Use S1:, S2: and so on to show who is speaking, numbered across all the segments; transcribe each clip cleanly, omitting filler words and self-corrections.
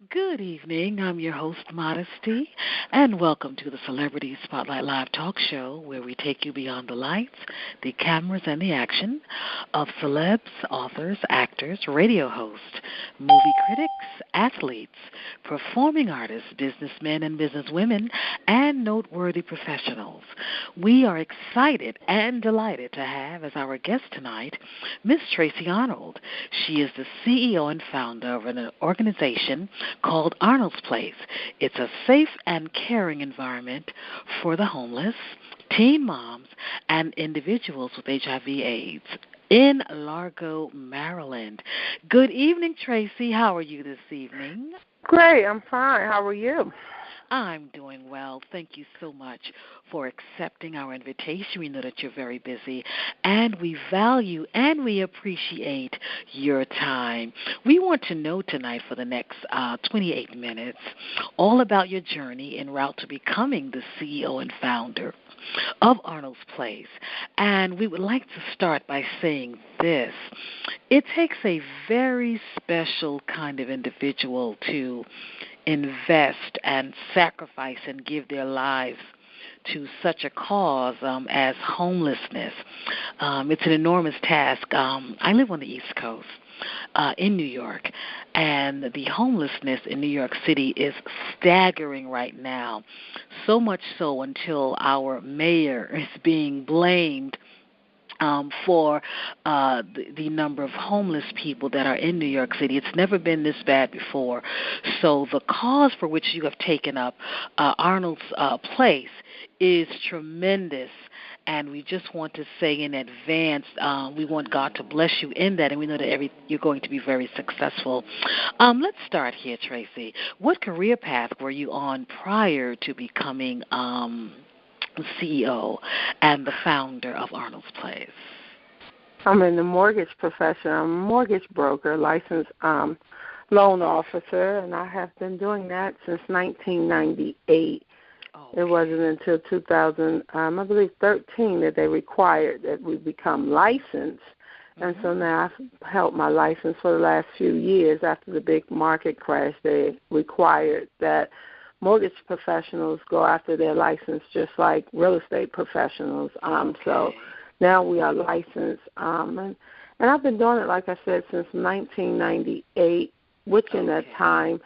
S1: Good evening. I'm your host, Modesty, and welcome to the Celebrity Spotlight Live Talk Show, where we take you beyond the lights, the cameras, and the action of celebs, authors, actors, radio hosts, movie critics, athletes, performing artists, businessmen and businesswomen, and noteworthy professionals. We are excited and delighted to have as our guest tonight Miss Tracy Arnold. She is the CEO and founder of an organization called Arnold's Place. It's a safe and caring environment for the homeless, teen moms, and individuals with HIV/AIDS in Largo, Maryland. Good evening, Tracy. How are you this evening?
S2: Great, I'm fine. How are you?
S1: I'm doing well. Thank you so much for accepting our invitation. We know that you're very busy, and we value and we appreciate your time. We want to know tonight for the next 28 minutes all about your journey en route to becoming the CEO and founder of Arnold's Place. And we would like to start by saying this. It takes a very special kind of individual to invest and sacrifice and give their lives to such a cause as homelessness. It's an enormous task. I live on the East Coast in New York, and the homelessness in New York City is staggering right now, so much so until our mayor is being blamed for the number of homeless people that are in New York City. It's never been this bad before. So the cause for which you have taken up Arnold's Place is tremendous. And we just want to say in advance, we want God to bless you in that, and we know that you're going to be very successful. Let's start here, Tracy. What career path were you on prior to becoming CEO and the founder of Arnold's Place?
S2: I'm in the mortgage profession. I'm a mortgage broker, licensed loan officer, and I have been doing that since 1998. Okay. It wasn't until 2013 that they required that we become licensed. And so now I've held my license for the last few years. After the big market crash, they required that mortgage professionals go after their license just like real estate professionals. So now we are licensed. And I've been doing it, like I said, since 1998, which in that time,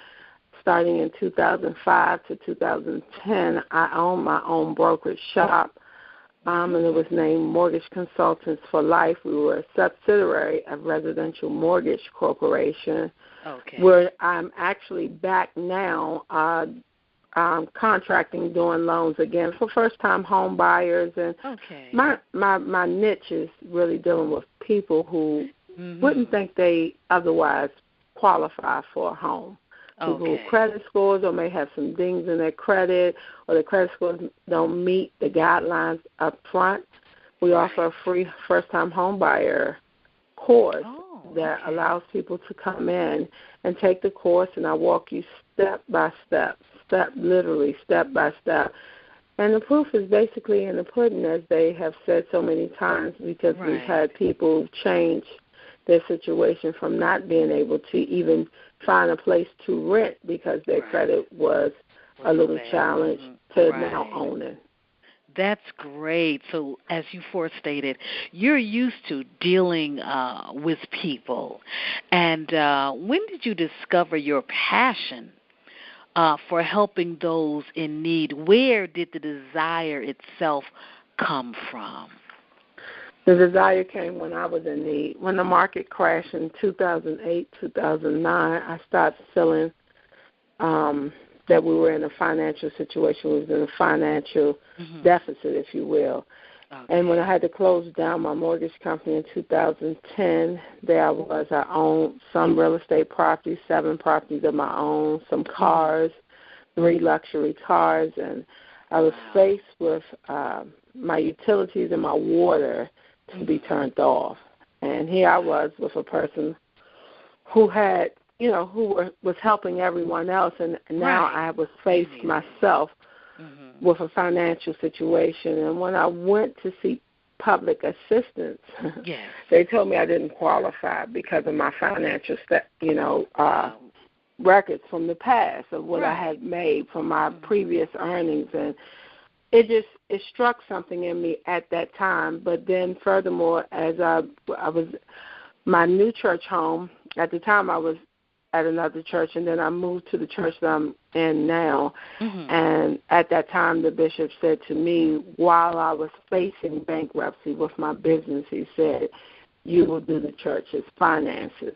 S2: starting in 2005 to 2010, I owned my own brokerage shop, and it was named Mortgage Consultants for Life. We were a subsidiary of Residential Mortgage Corporation, where I'm actually back now contracting, doing loans again for first-time home buyers. And my niche is really dealing with people who wouldn't think they otherwise qualify for a home. People who credit scores or may have some dings in their credit, or their credit scores don't meet the guidelines up front. We offer a free first-time home buyer course that allows people to come in and take the course, and I walk you step by step, literally step by step. And the proof is basically in the pudding, as they have said so many times, because we've had people change their situation from not being able to even find a place to rent because their credit was a little challenged to now owning.
S1: That's great. So as you forestated, you're used to dealing with people. And when did you discover your passion for helping those in need? Where did the desire itself come from?
S2: The desire came when I was in need. When the market crashed in 2008, 2009, I started feeling that we were in a financial situation. We was in a financial deficit, if you will. And when I had to close down my mortgage company in 2010, there I was. I owned some real estate properties, 7 properties of my own, some cars, 3 luxury cars, and I was faced with my utilities and my water to be turned off. And here I was with a person who had, was helping everyone else, and now I was faced myself with a financial situation. And when I went to seek public assistance, they told me I didn't qualify because of my financial records from the past of what I
S1: Right.
S2: had made from my previous earnings, and it struck something in me at that time. But then furthermore, as I was my new church home, at the time I was at another church, and then I moved to the church that I'm in now. And at that time, the bishop said to me, while I was facing bankruptcy with my business, he said, you will do the church's finances.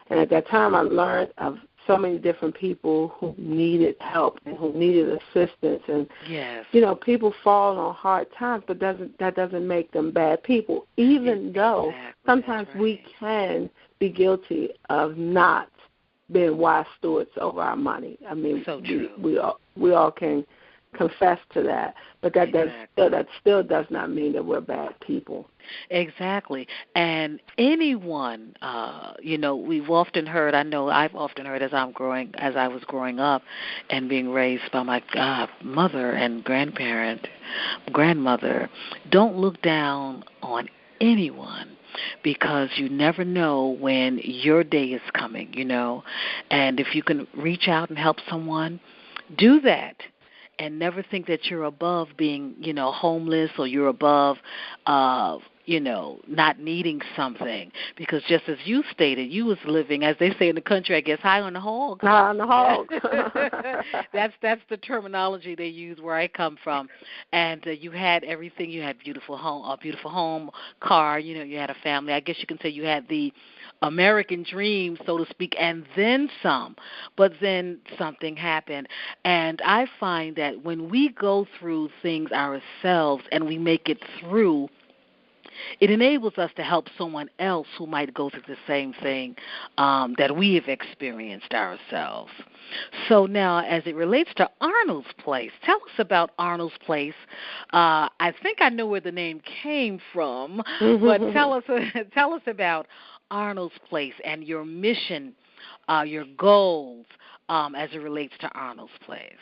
S2: And at that time, I learned of so many different people who needed help and who needed assistance. And,
S1: Yes.
S2: you know, people fall on hard times, but that doesn't make them bad people, even though sometimes we can be guilty of not being wise stewards over our money. I mean,
S1: So true.
S2: we all can confess to that, but that still does not mean that we're bad people.
S1: Exactly. And anyone, we've often heard, I know I've often heard as I was growing up and being raised by my mother and grandmother, don't look down on anyone, because you never know when your day is coming, and if you can reach out and help someone, do that. And never think that you're above being, homeless, or you're above, not needing something. Because just as you stated, you was living, as they say in the country, I guess, high on the hog.
S2: High on the hog.
S1: That's the terminology they use where I come from. And you had everything. You had a beautiful home, car. You had a family. I guess you can say you had the American dream, so to speak, and then some. But then something happened. And I find that when we go through things ourselves and we make it through, it enables us to help someone else who might go through the same thing that we have experienced ourselves. So now, as it relates to Arnold's Place, tell us about Arnold's Place. I think I know where the name came from, but tell us about Arnold's Place and your mission, your goals, as it relates to Arnold's Place.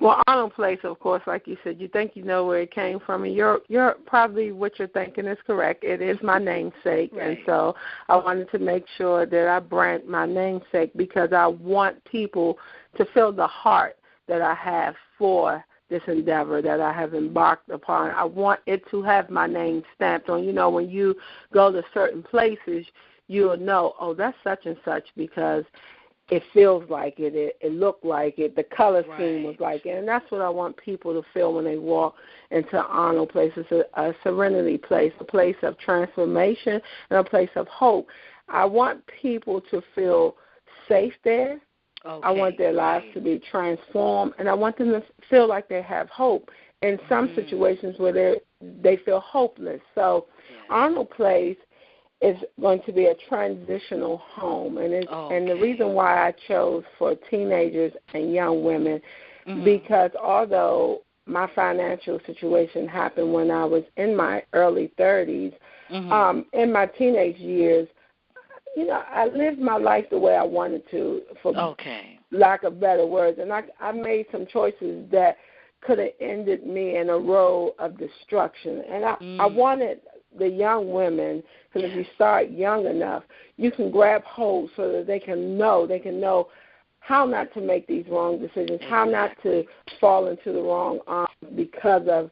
S2: Well, Arnold Place, of course, like you said, you think you know where it came from, and you're probably what you're thinking is correct. It is my namesake,
S1: right.
S2: And so I wanted to make sure that I brand my namesake because I want people to feel the heart that I have for this endeavor that I have embarked upon. I want it to have my name stamped on. When you go to certain places, you'll know, oh, that's such and such because it feels like it. It looked like it. The color scheme was like it. And that's what I want people to feel when they walk into Arnold Place. It's a serenity place, a place of transformation and a place of hope. I want people to feel safe there. I want their lives to be transformed, and I want them to feel like they have hope in some situations where they feel hopeless. So Arnold Place is going to be a transitional home, and the reason why I chose for teenagers and young women, because although my financial situation happened when I was in my early 30s, in my teenage years, I lived my life the way I wanted to, for lack of better words, and I made some choices that could have ended me in a road of destruction, and I wanted the young women, because if you start young enough, you can grab hold so that they can know how not to make these wrong decisions, how not to fall into the wrong arms because of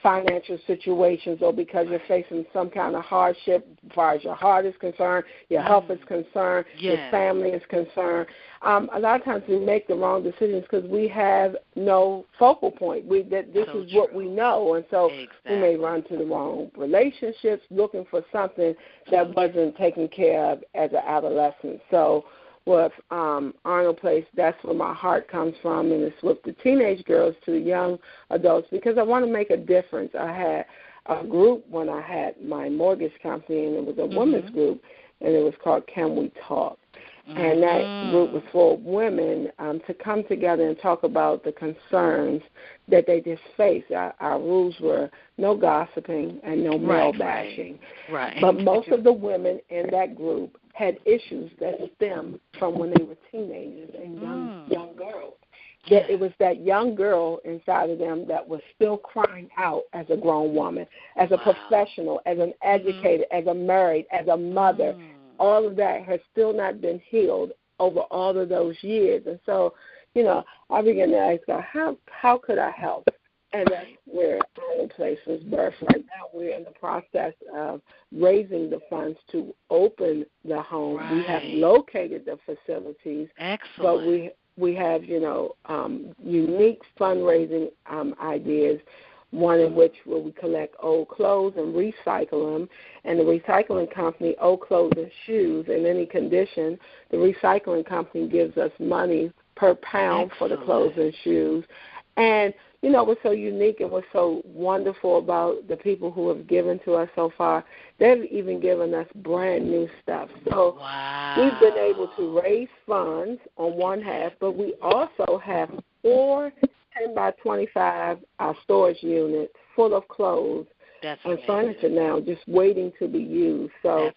S2: financial situations or because you're facing some kind of hardship as far as your heart is concerned, your health is concerned, your family is concerned. A lot of times we make the wrong decisions because we have no focal point. This is what we know, and so we may run to the wrong relationships looking for something that wasn't taken care of as an adolescent. So with Arnold Place, that's where my heart comes from, and it's with the teenage girls to the young adults because I want to make a difference. I had a group when I had my mortgage company, and it was a women's group, and it was called Can We Talk? And that group was for women to come together and talk about the concerns that they just face. Our rules were no gossiping and no male bashing.
S1: Right.
S2: But most of the women in that group had issues that stemmed from when they were teenagers and young girls. That it was that young girl inside of them that was still crying out as a grown woman, as a professional, as an educator, as a married, as a mother. All of that has still not been healed over all of those years. And so, I began to ask God, how could I help? And that's where our place was birthed. Right now, we're in the process of raising the funds to open the home.
S1: Right.
S2: We have located the facilities.
S1: Excellent.
S2: But we have, unique fundraising ideas, one in which where we collect old clothes and recycle them. And the recycling company, old clothes and shoes in any condition, the recycling company gives us money per pound for the clothes and shoes. And what's so unique and what's so wonderful about the people who have given to us so far, they've even given us brand new stuff. So we've been able to raise funds on one half, but we also have 4 10 by 25 storage units full of clothes and furniture now just waiting to be used. So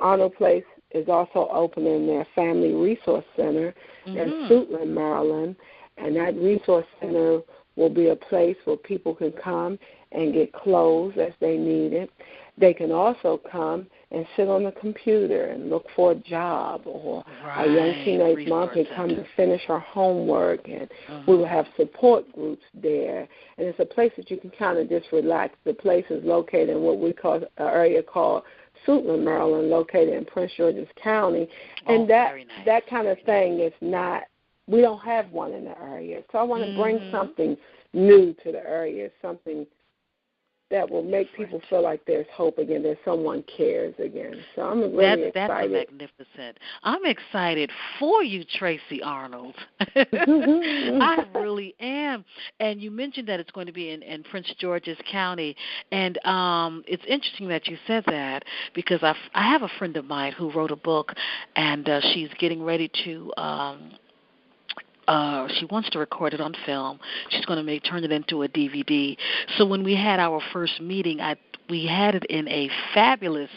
S2: Arnold Place is also opening their Family Resource Center in Suitland, Maryland, and that resource center will be a place where people can come and get clothes as they need it. They can also come and sit on the computer and look for a job, or a young teenage mom can come to finish her homework, and we will have support groups there. And it's a place that you can kind of just relax. The place is located in what we call an area called Suitland, Maryland, located in Prince George's County. And that kind of thing is not, we don't have one in the area. So I want to bring something new to the area, something that will make people feel like there's hope again, that someone cares again. So I'm really excited.
S1: That's magnificent. I'm excited for you, Tracy Arnold. I really am. And you mentioned that it's going to be in Prince George's County. And it's interesting that you said that, because I have a friend of mine who wrote a book, and she's getting ready to she wants to record it on film. She's going to turn it into a DVD. So when we had our first meeting, we had it in a fabulous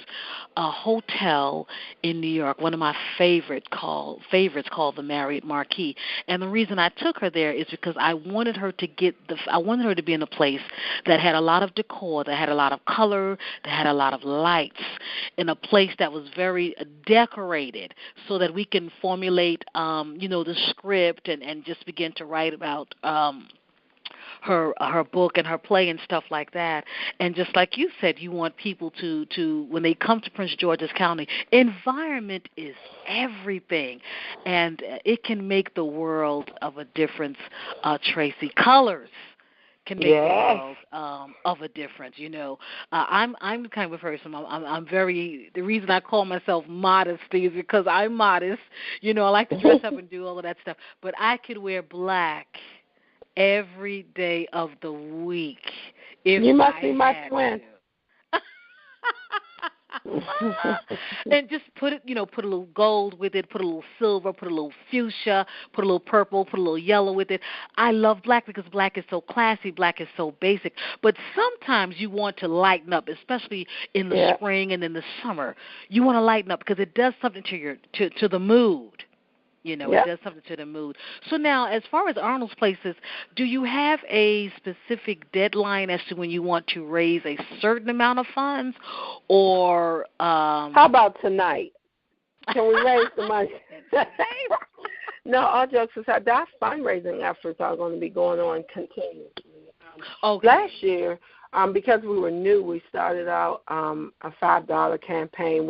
S1: hotel in New York, one of my favorites called the Marriott Marquis. And the reason I took her there is because I wanted her to be in a place that had a lot of decor, that had a lot of color, that had a lot of lights, in a place that was very decorated, so that we can formulate the script and just begin to write about her book and her play and stuff like that. And just like you said, you want people to when they come to Prince George's County, environment is everything, and it can make the world of a difference. Tracy, colors can make the world of a difference. I'm the kind of person. I'm very. The reason I call myself Modesty is because I'm modest. I like to dress up and do all of that stuff, but I could wear black every day of the week.
S2: You must be my twin.
S1: And just put a little gold with it, put a little silver, put a little fuchsia, put a little purple, put a little yellow with it. I love black because black is so classy, black is so basic. But sometimes you want to lighten up, especially in the spring and in the summer. You want to lighten up because it does something to the mood. It does something to the mood. So now, as far as Arnold's Places, do you have a specific deadline as to when you want to raise a certain amount of funds, or
S2: how about tonight? Can we raise the money? No, all jokes aside, our fundraising efforts are going to be going on continuously. Last year, because we were new, we started out a $5 campaign.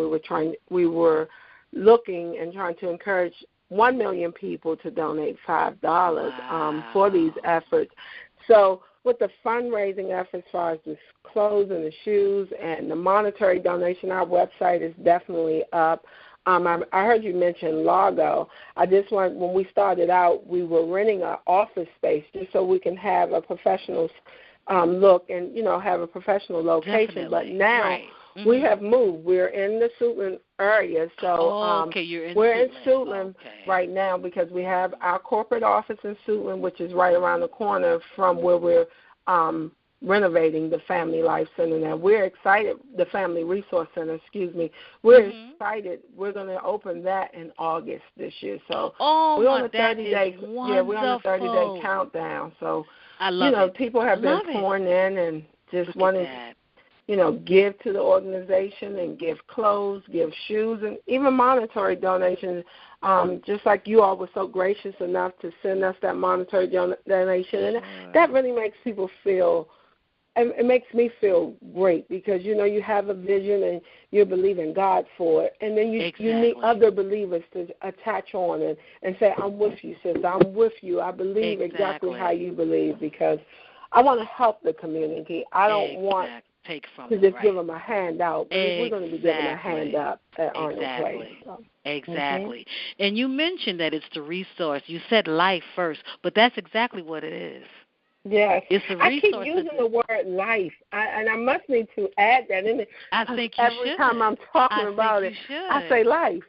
S2: We were looking and trying to encourage 1 million people to donate $5 for these efforts. So with the fundraising efforts as far as the clothes and the shoes and the monetary donation, our website is definitely up. I heard you mention Largo. When we started out, we were renting an office space just so we can have a professional look and, have a professional location. But now we have moved. We're in the Suitland area, so we're in Suitland right now because we have our corporate office in Suitland, which is right around the corner from where we're renovating the Family Life Center. Now we're excited. The Family Resource Center, excuse me. We're excited. We're going to open that in August this year. So we're on a 30-day. Yeah, we're on a 30-day countdown. So
S1: I love it.
S2: People have been pouring in and just wanting. give to the organization and give clothes, give shoes, and even monetary donations. Just like you all were so gracious enough to send us that monetary donation. And that really makes people feel, it makes me feel great because, you have a vision and you believe in God for it. And then you need other believers to attach on and say, I'm with you, sister. I'm with you. I believe exactly how you believe because I want to help the community. I don't want to just give them a handout. We're going to be giving a hand up at Arnold Place. So.
S1: Exactly. And you mentioned that it's the resource. You said life first, but that's exactly what it is.
S2: Yes.
S1: It's a
S2: I keep
S1: resource.
S2: using the word life, and I must need to add that in it.
S1: I think you
S2: every time I'm talking about it, I say life.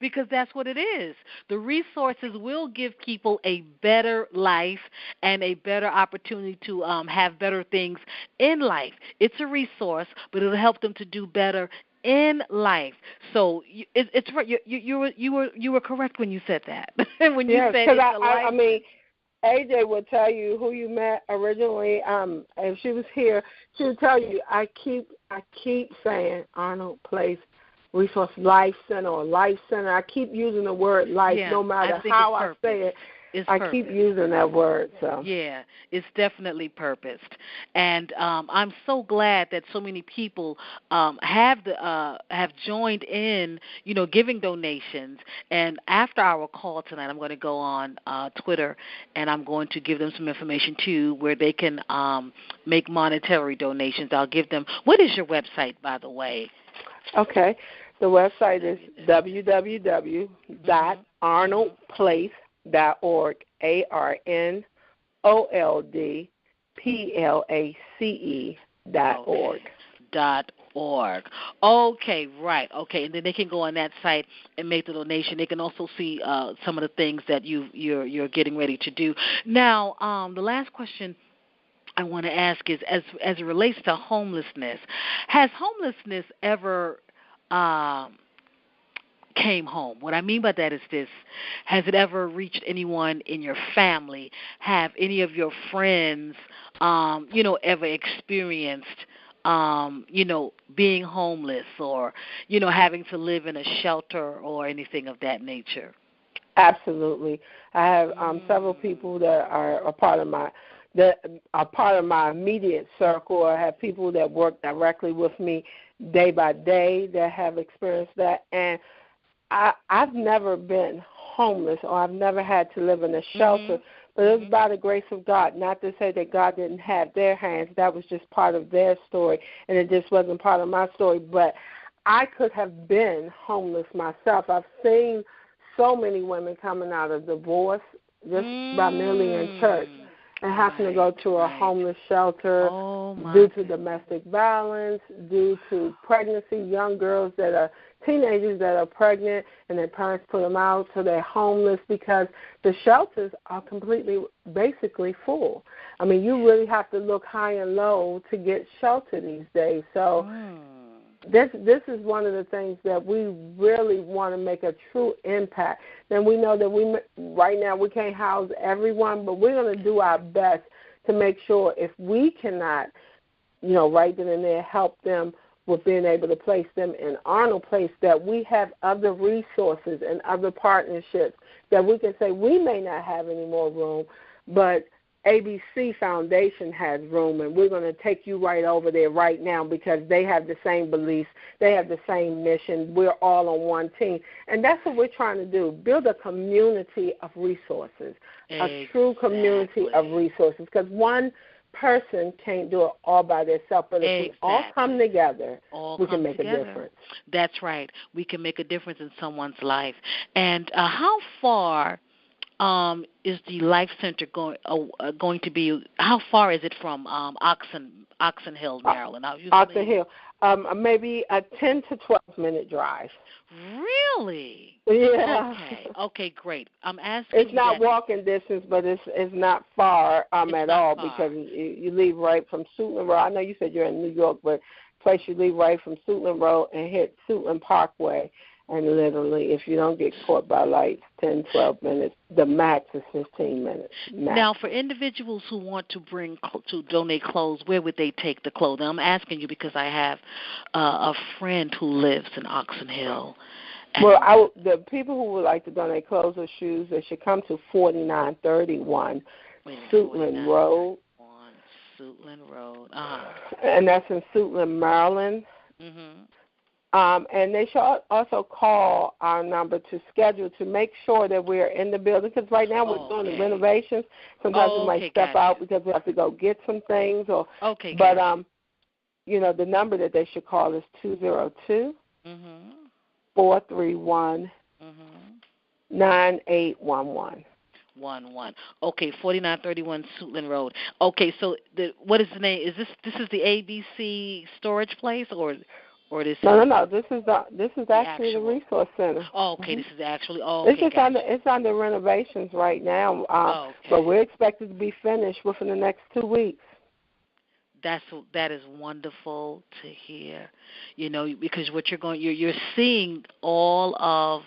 S1: Because that's what it is. The resources will give people a better life and a better opportunity to have better things in life. It's a resource, but it'll help them to do better in life. So it's right. You were correct when you said that. When you said it's a life.
S2: I mean, AJ will tell you who you met originally. If she was here, she would tell you. I keep saying Arnold Place Resource Life Center or Life Center. I keep using the word life, no matter how I say it. I keep using that word. So
S1: yeah, it's definitely purposed, and I'm so glad that so many people have joined in, giving donations. And after our call tonight, I'm going to go on Twitter and I'm going to give them some information too, where they can make monetary donations. I'll give them. What is your website, by the way?
S2: Okay, the website is www.arnoldplace.org, ARNOLDPLACE.org.
S1: .org. Okay, right. Okay, and then they can go on that site and make the donation. They can also see some of the things that you're getting ready to do. Now, the last question I want to ask is, as it relates to homelessness, has homelessness ever came home? What I mean by that is this: has it ever reached anyone in your family? Have any of your friends, ever experienced, being homeless or, having to live in a shelter or anything of that nature?
S2: Absolutely. I have several people that are a part of my immediate circle. I have people that work directly with me day by day that have experienced that. And I've never been homeless or I've never had to live in a shelter, but it was by the grace of God. Not to say that God didn't have their hands. That was just part of their story, and it just wasn't part of my story. But I could have been homeless myself. I've seen so many women coming out of divorce just by merely in church and having to go to a homeless shelter due to domestic violence, due to pregnancy, young girls that are teenagers that are pregnant and their parents put them out, so they're homeless because the shelters are basically full. I mean, you really have to look high and low to get shelter these days. So this is one of the things that we really want to make a true impact. And we know that right now we can't house everyone, but we're going to do our best to make sure if we cannot, right then and there help them with being able to place them in Arnold Place, that we have other resources and other partnerships that we can say we may not have any more room, but ABC Foundation has room, and we're going to take you right over there right now because they have the same beliefs, they have the same mission. We're all on one team, and that's what we're trying to do, build a community of resources, a true community of resources, because one person can't do it all by themselves, but if we all come together, we can make a difference.
S1: That's right. We can make a difference in someone's life. And how far is the Life Center going to be? How far is it from Oxon Hill, Maryland?
S2: Oxon Hill, maybe a 10 to 12-minute drive.
S1: Really?
S2: Yeah.
S1: Okay, great. I'm asking.
S2: It's not walking distance, but it's not far at all because you leave right from Suitland Road. I know you said you're in New York, but place you leave right from Suitland Road and hit Suitland Parkway. And literally, if you don't get caught by lights, 10, 12 minutes, the max is 15 minutes. Max.
S1: Now, for individuals who want to to donate clothes, where would they take the clothes? I'm asking you because I have a friend who lives in Oxon Hill.
S2: Well, the people who would like to donate clothes or shoes, they should come to 4931 Suitland Road.
S1: Suitland Road.
S2: And that's in Suitland, Maryland.
S1: Mm-hmm.
S2: And they should also call our number to schedule to make sure that we're in the building, because right now we're doing the renovations. Sometimes we might step out because we have to go get some things. But the number that they should call is 202 431 9811.
S1: 11. Okay, 4931 Suitland Road. Okay, so what is the name? Is this is the ABC storage place or this?
S2: No. This is actually the resource center.
S1: Oh, okay. This is actually. Oh,
S2: okay.
S1: It's
S2: under renovations right now. But we're expected to be finished within the next 2 weeks.
S1: That is wonderful to hear. Because what you're seeing all of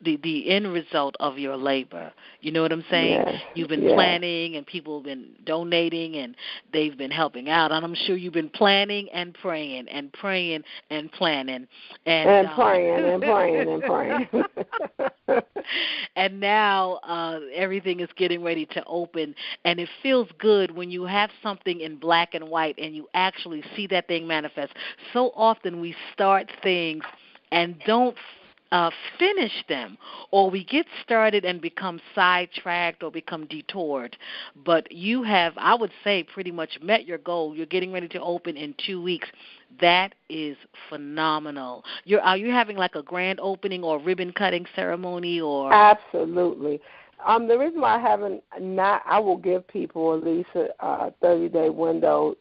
S1: the end result of your labor. You know what I'm saying?
S2: Yes.
S1: You've been planning, and people have been donating, and they've been helping out. And I'm sure you've been planning and praying and praying and planning. And
S2: praying.
S1: And now everything is getting ready to open, and it feels good when you have something in black and white and you actually see that thing manifest. So often we start things and don't finish them, or we get started and become sidetracked or become detoured. But you have, I would say, pretty much met your goal. You're getting ready to open in 2 weeks. That is phenomenal. Are you having like a grand opening or ribbon cutting ceremony or?
S2: Absolutely. The reason why I will give people at least a 30-day window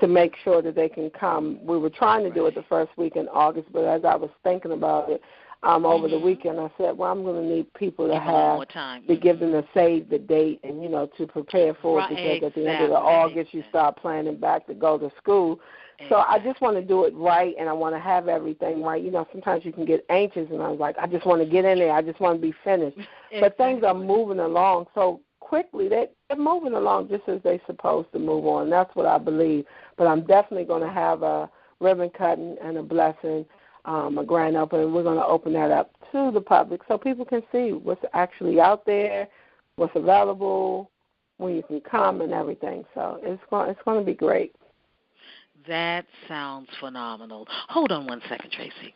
S2: to make sure that they can come. We were trying to do it the first week in August, but as I was thinking about it over the weekend, I said, well, I'm going to need people to give them to save the date and, to prepare for it, because at the end of August you start planning back to go to school. So I just want to do it right, and I want to have everything right. Sometimes you can get anxious, and I was like, I just want to get in there. I just want to be finished. But things are moving along so quickly. They're moving along just as they're supposed to move on. That's what I believe. But I'm definitely going to have a ribbon cutting and a blessing, a grand opening. We're going to open that up to the public so people can see what's actually out there, what's available, when you can come and everything. So it's going to be great.
S1: That sounds phenomenal. Hold on one second, Tracy.